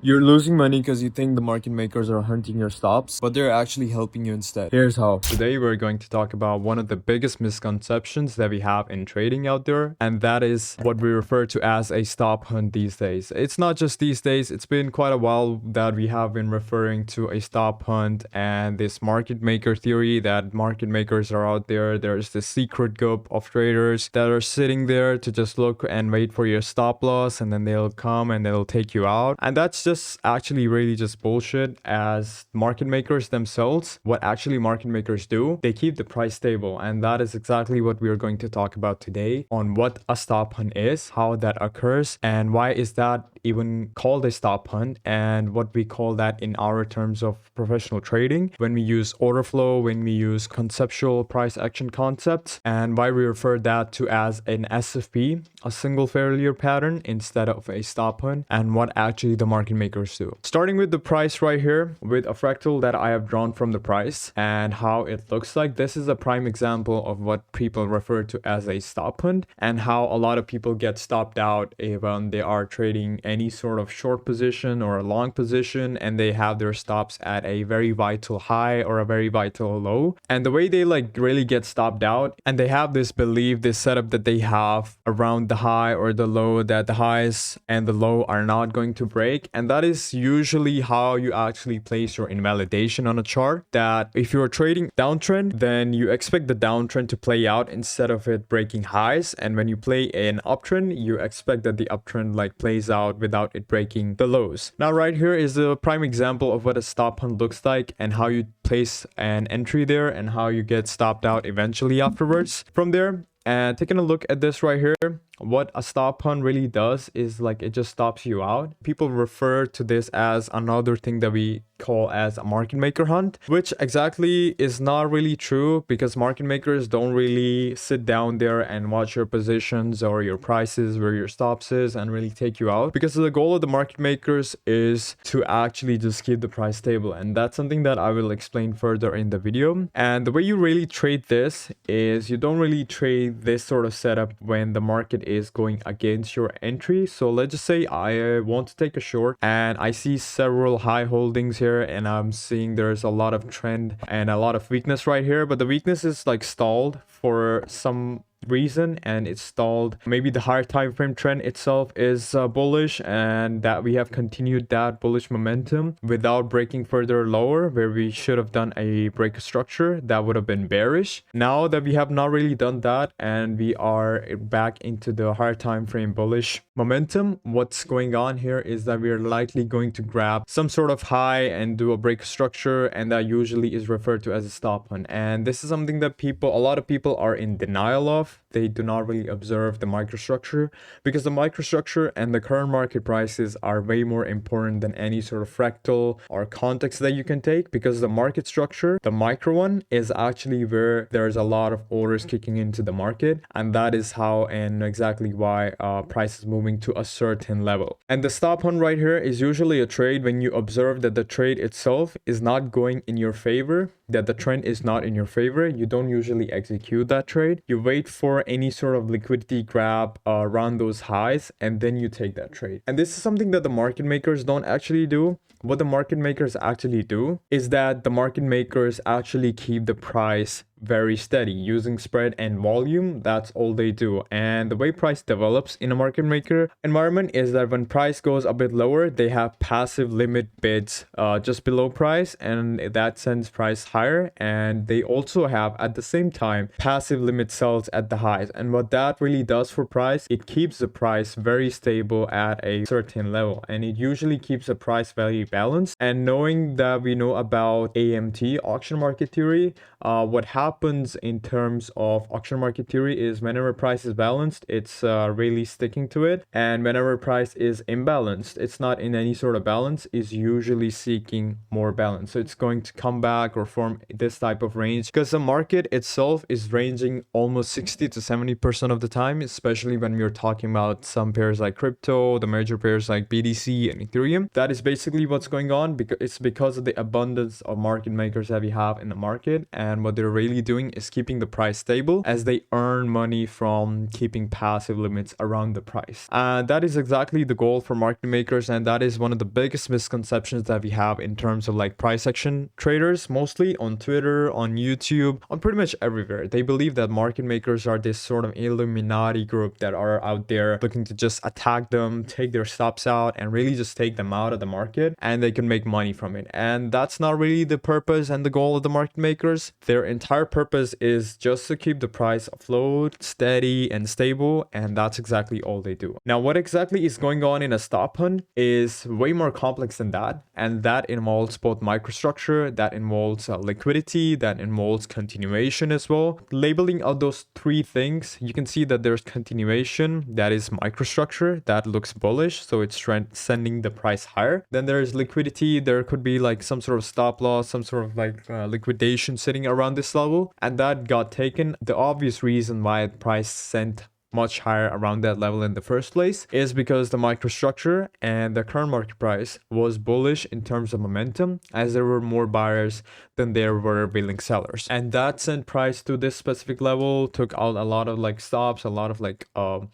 You're losing money because you think the market makers are hunting your stops, but they're actually helping you instead. Here's how. Today we're going to talk about one of the biggest misconceptions that we have in trading out there, and that is what we refer to as a stop hunt these days. It's not just these days, it's been quite a while that we have been referring to a stop hunt and this market maker theory that market makers are out there. There's this secret group of traders that are sitting there to just look and wait for your stop loss, and then they'll come and they'll take you out. And that's just actually really just bullshit. As market makers themselves, what actually market makers do, they keep the price stable, and that is exactly what we are going to talk about today on what a stop hunt is, how that occurs, and why is that even called a stop hunt, and what we call that in our terms of professional trading when we use order flow, when we use conceptual price action concepts, and why we refer that to as an SFP, a single failure pattern, instead of a stop hunt, and what actually the market makers do. Starting with the price right here with a fractal that I have drawn from the price and how it looks like. This is a prime example of what people refer to as a stop hunt, and how a lot of people get stopped out when they are trading any sort of short position or a long position, and they have their stops at a very vital high or a very vital low. And the way they really get stopped out, and they have this belief, this setup that they have around the high or the low, that the highs and the low are not going to break. And that is usually how you actually place your invalidation on a chart, that if you're trading downtrend, then you expect the downtrend to play out instead of it breaking highs, and when you play an uptrend, you expect that the uptrend plays out without it breaking the lows. Now right here is a prime example of what a stop hunt looks like, and how you place an entry there, and how you get stopped out eventually afterwards from there. And taking a look at this right here, what a stop hunt really does is it just stops you out. People refer to this as another thing that we call as a market maker hunt, which exactly is not really true, because market makers don't really sit down there and watch your positions or your prices, where your stops is, and really take you out, because the goal of the market makers is to actually just keep the price stable. And that's something that I will explain further in the video. And the way you really trade this is you don't really trade this sort of setup when the market is going against your entry. So let's just say I want to take a short, and I see several high holdings here, and I'm seeing there's a lot of trend and a lot of weakness right here, but the weakness is stalled for some reason, and it's stalled. Maybe the higher time frame trend itself is bullish, and that we have continued that bullish momentum without breaking further lower, where we should have done a break structure that would have been bearish. Now that we have not really done that, and we are back into the higher time frame bullish momentum, what's going on here is that we are likely going to grab some sort of high and do a break structure, and that usually is referred to as a stop hunt. And this is something that a lot of people are in denial of. They do not really observe the microstructure, because the microstructure and the current market prices are way more important than any sort of fractal or context that you can take, because the market structure, the micro one, is actually where there's a lot of orders kicking into the market, and that is how and exactly why price is moving to a certain level. And the stop hunt right here is usually a trade when you observe that the trade itself is not going in your favor, that the trend is not in your favor. You don't usually execute that trade. You wait for any sort of liquidity grab around those highs, and then you take that trade. And this is something that the market makers don't actually do. What the market makers actually do is that the market makers actually keep the price very steady using spread and volume. That's all they do. And the way price develops in a market maker environment is that when price goes a bit lower, they have passive limit bids just below price, and that sends price higher. And they also have at the same time passive limit sells at the highs. And what that really does for price, it keeps the price very stable at a certain level, and it usually keeps the price very balanced. And knowing that we know about AMT, auction market theory, what happens in terms of auction market theory is whenever price is balanced, it's really sticking to it, and whenever price is imbalanced, it's not in any sort of balance, is usually seeking more balance. So it's going to come back or form this type of range, because the market itself is ranging almost 60 to 70% of the time, especially when we're talking about some pairs like crypto, the major pairs like BTC and Ethereum. That is basically what's going on, because it's because of the abundance of market makers that we have in the market, and what they're really basically doing is keeping the price stable, as they earn money from keeping passive limits around the price. And that is exactly the goal for market makers, and that is one of the biggest misconceptions that we have in terms of like price action traders, mostly on Twitter, on YouTube, on pretty much everywhere. They believe that market makers are this sort of Illuminati group that are out there looking to just attack them, take their stops out, and really just take them out of the market, and they can make money from it. And that's not really the purpose and the goal of the market makers. Their entire purpose is just to keep the price afloat, steady, and stable, and that's exactly all they do. Now, what exactly is going on in a stop hunt is way more complex than that, and that involves both microstructure, that involves liquidity, that involves continuation as well. Labeling out those three things, you can see that there's continuation, that is microstructure, that looks bullish, so it's sending the price higher. Then there's liquidity, there could be like some sort of stop loss, some sort of like liquidation sitting around this level, and that got taken. The obvious reason why the price sent much higher around that level in the first place is because the microstructure and the current market price was bullish in terms of momentum, as there were more buyers than there were willing sellers, and that sent price to this specific level, took out a lot of like stops, a lot of like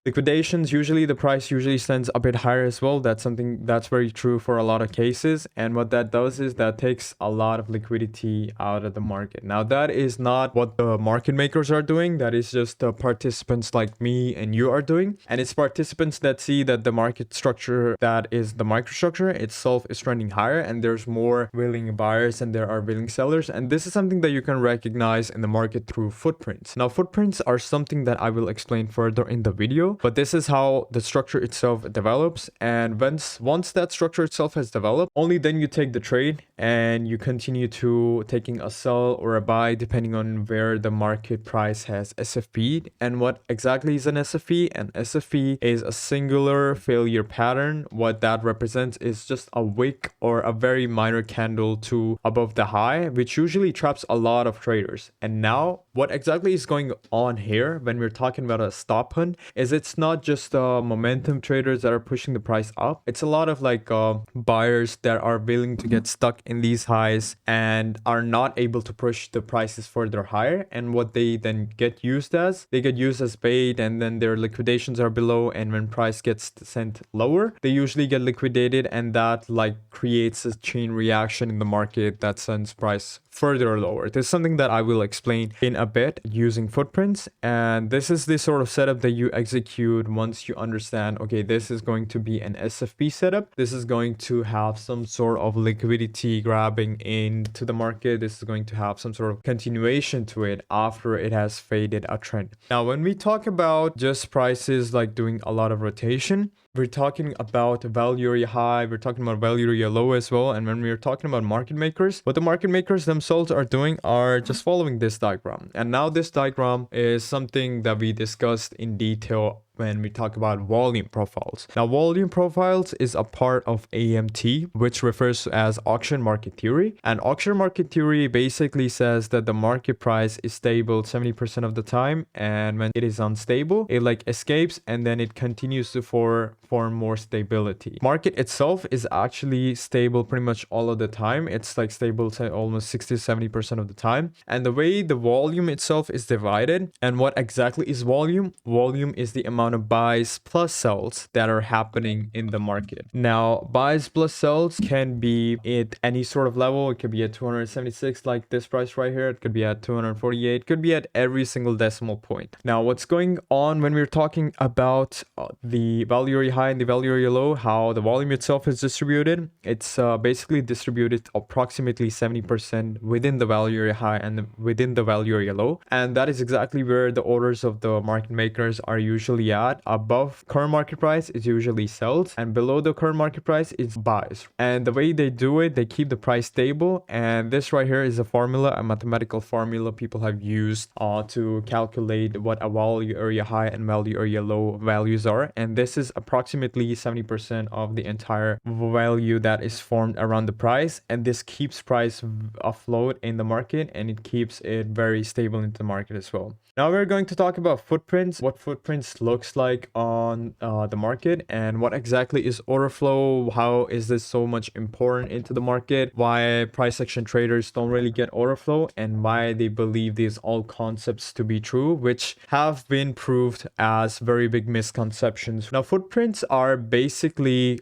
liquidations. Usually the price usually sends a bit higher as well. That's something that's very true for a lot of cases, and what that does is that takes a lot of liquidity out of the market. Now, that is not what the market makers are doing, that is just the participants like me and you are doing, and it's participants that see that the market structure, that is the microstructure itself, is trending higher, and there's more willing buyers and there are willing sellers. And this is something that you can recognize in the market through footprints. Now, footprints are something that I will explain further in the video, but this is how the structure itself develops, and once that structure itself has developed, only then you take the trade and you continue to taking a sell or a buy depending on where the market price has SFP'd. And what exactly is an SFP? An SFP is a singular failure pattern. What that represents is just a wick or a very minor candle to above the high, which usually traps a lot of traders. And now what exactly is going on here when we're talking about a stop hunt is it's not just momentum traders that are pushing the price up. It's a lot of like buyers that are willing to get stuck in these highs and are not able to push the prices further higher. And what they then get used as, they get used as bait, and then their liquidations are below, and when price gets sent lower, they usually get liquidated, and that like creates a chain reaction in the market that sends price further lower. This is something that I will explain in a bit using footprints, and this is the sort of setup that you execute once you understand, okay, this is going to be an SFP setup, this is going to have some sort of liquidity grabbing into the market, this is going to have some sort of continuation to it after it has faded a trend. Now, when we talk about just prices like doing a lot of rotation, we're talking about value area high, we're talking about value area low as well. And when we're talking about market makers, what the market makers themselves are doing are just following this diagram. And now this diagram is something that we discussed in detail when we talk about volume profiles. Now, volume profiles is a part of AMT, which refers to as auction market theory. And auction market theory basically says that the market price is stable 70% of the time, and when it is unstable, it like escapes and then it continues to form more stability. Market itself is actually stable pretty much all of the time. It's like stable to almost 60-70% of the time. And the way the volume itself is divided, and what exactly is volume? Volume is the amount of buys plus sells that are happening in the market. Now, buys plus sells can be at any sort of level. It could be at 276 like this price right here. It could be at 248. It could be at every single decimal point. Now, what's going on when we're talking about the value area high and the value area low, how the volume itself is distributed? It's basically distributed approximately 70% within the value area high and within the value area low. And that is exactly where the orders of the market makers are usually at. Above current market price is usually sells, and below the current market price is buys. And the way they do it, they keep the price stable. And this right here is a formula, a mathematical formula people have used to calculate what a value area high and value area low values are. And this is approximately 70% of the entire value that is formed around the price. And this keeps price afloat in the market, and it keeps it very stable into the market as well. Now we're going to talk about footprints, what footprints looks looks like on the market, and what exactly is order flow, how is this so much important into the market, why price action traders don't really get order flow, and why they believe these all concepts to be true, which have been proved as very big misconceptions. Now, footprints are basically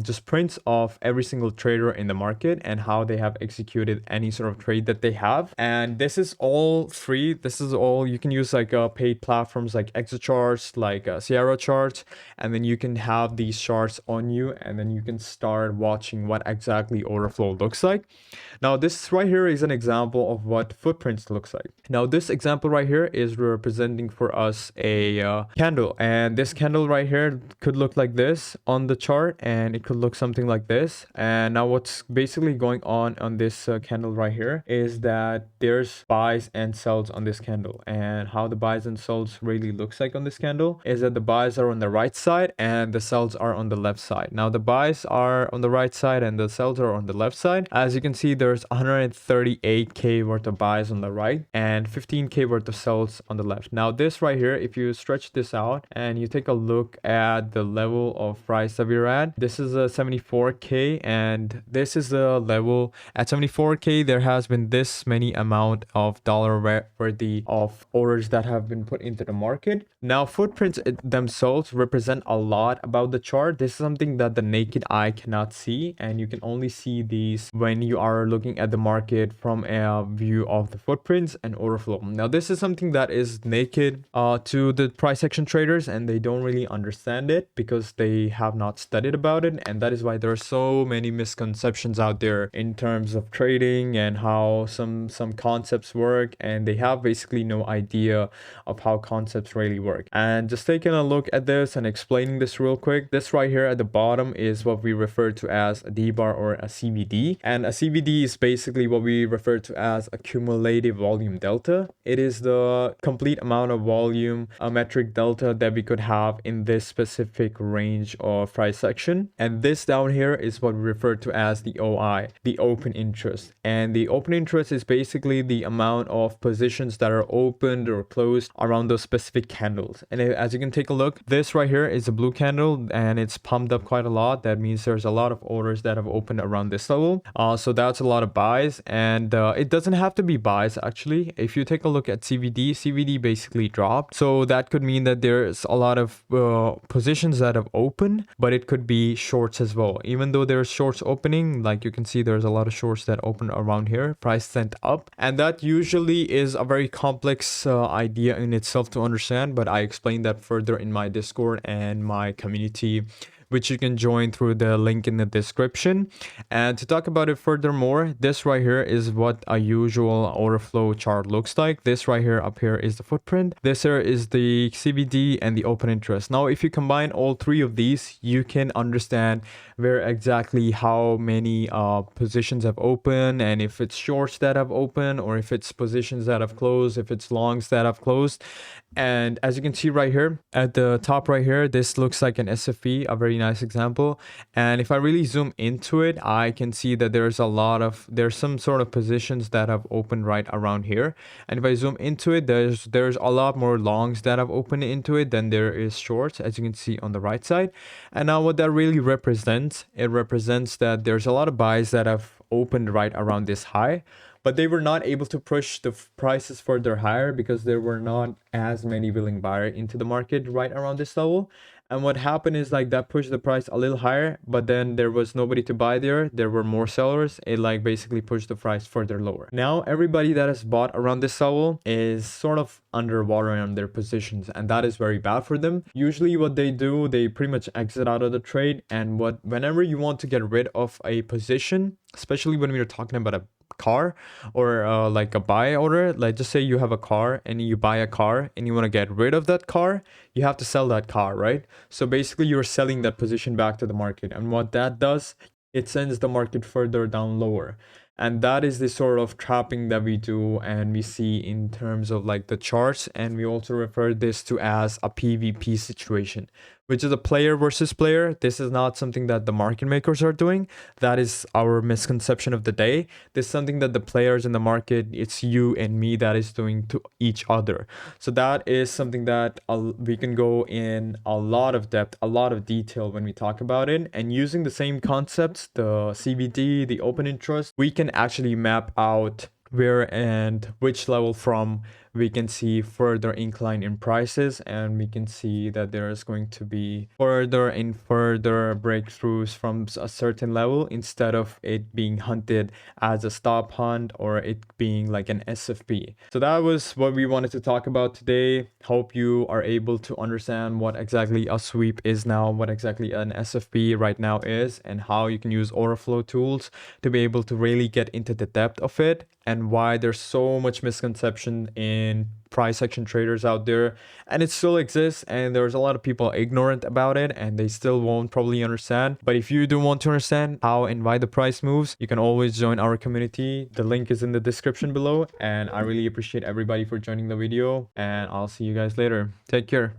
just prints of every single trader in the market and how they have executed any sort of trade that they have. And this is all free. This is all, you can use like paid platforms like ExoCharts, like Sierra Charts, and then you can have these charts on you, and then you can start watching what exactly order flow looks like. Now, this right here is an example of what footprints looks like. Now, this example right here is representing for us a candle, and this candle right here could look like this on the chart, and it could look something like this. And now what's basically going on this candle right here is that there's buys and sells on this candle, and how the buys and sells really looks like on this candle is that the buys are on the right side and the sells are on the left side. Now, the buys are on the right side and the sells are on the left side. As you can see, there's 138k worth of buys on the right and 15k worth of sells on the left. Now, this right here, if you stretch this out and you take a look at the level of price that we're at, this is a 74k, and this is the level at 74k. There has been this many amount of dollar worthy of orders that have been put into the market. Now, footprints themselves represent a lot about the chart. This is something that the naked eye cannot see, and you can only see these when you are looking at the market from a view of the footprints and order flow. Now, this is something that is naked to the price action traders, and they don't really understand it because they have not studied about it, and that is why there are so many misconceptions out there in terms of trading and how some concepts work, and they have basically no idea of how concepts really work. And just taking a look at this and explaining this real quick, this right here at the bottom is what we refer to as a D-bar or a CVD, and a CVD is basically what we refer to as a cumulative volume delta. It is the complete amount of volume, a metric delta that we could have in this specific range of price action. And this down here is what we refer to as the OI, the open interest. And the open interest is basically the amount of positions that are opened or closed around those specific candles. And as you can take a look, this right here is a blue candle and it's pumped up quite a lot. That means there's a lot of orders that have opened around this level. So that's a lot of buys, and it doesn't have to be buys actually. If you take a look at CVD basically dropped. So that could mean that there's a lot of positions that have opened, but it could be shorts as well. Even though there's shorts opening, like you can see, there's a lot of shorts that open around here, price sent up. And that usually is a very complex idea in itself to understand, but I explained that further in my Discord and my community, which you can join through the link in the description. And to talk about it furthermore, this right here is what a usual order flow chart looks like. This right here up here is the footprint. This here is the CVD and the open interest. Now, if you combine all three of these, you can understand where exactly how many positions have opened, and if it's shorts that have opened, or if it's positions that have closed, if it's longs that have closed. And as you can see right here at the top right here, this looks like an SFE, a very nice example. And if I really zoom into it, I can see that there's some sort of positions that have opened right around here. And if I zoom into it, there's a lot more longs that have opened into it than there is shorts, as you can see on the right side. And now what that really represents, it represents that there's a lot of buys that have opened right around this high, but they were not able to push the prices further higher because there were not as many willing buyers into the market right around this level. And what happened is like that pushed the price a little higher, but then there was nobody to buy there. There were more sellers. It like basically pushed the price further lower. Now, everybody that has bought around this level is sort of underwater on their positions, and that is very bad for them. Usually what they do, they pretty much exit out of the trade. And whenever you want to get rid of a position, especially when we're talking about a car or like a buy order, like just say you have a car and you buy a car and you want to get rid of that car, you have to sell that car, right? So basically you're selling that position back to the market, and what that does, it sends the market further down lower. And that is the sort of trapping that we do and we see in terms of like the charts. And we also refer this to as a PvP situation, which is a player versus player. This is not something that the market makers are doing. That is our misconception of the day. This is something that the players in the market, it's you and me, that is doing to each other. So that is something that we can go in a lot of depth, a lot of detail when we talk about it. And using the same concepts, the CBD, the open interest, we can actually map out where and which level from we can see further incline in prices, and we can see that there is going to be further and further breakthroughs from a certain level, instead of it being hunted as a stop hunt or it being like an SFP. So that was what we wanted to talk about today. Hope you are able to understand what exactly a sweep is now, what exactly an SFP right now is, and how you can use order flow tools to be able to really get into the depth of it, and why there's so much misconception in price action traders out there, and it still exists, and there's a lot of people ignorant about it, and they still won't probably understand. But if you do want to understand how and why the price moves, you can always join our community. The link is in the description below, and I really appreciate everybody for joining the video, and I'll see you guys later. Take care.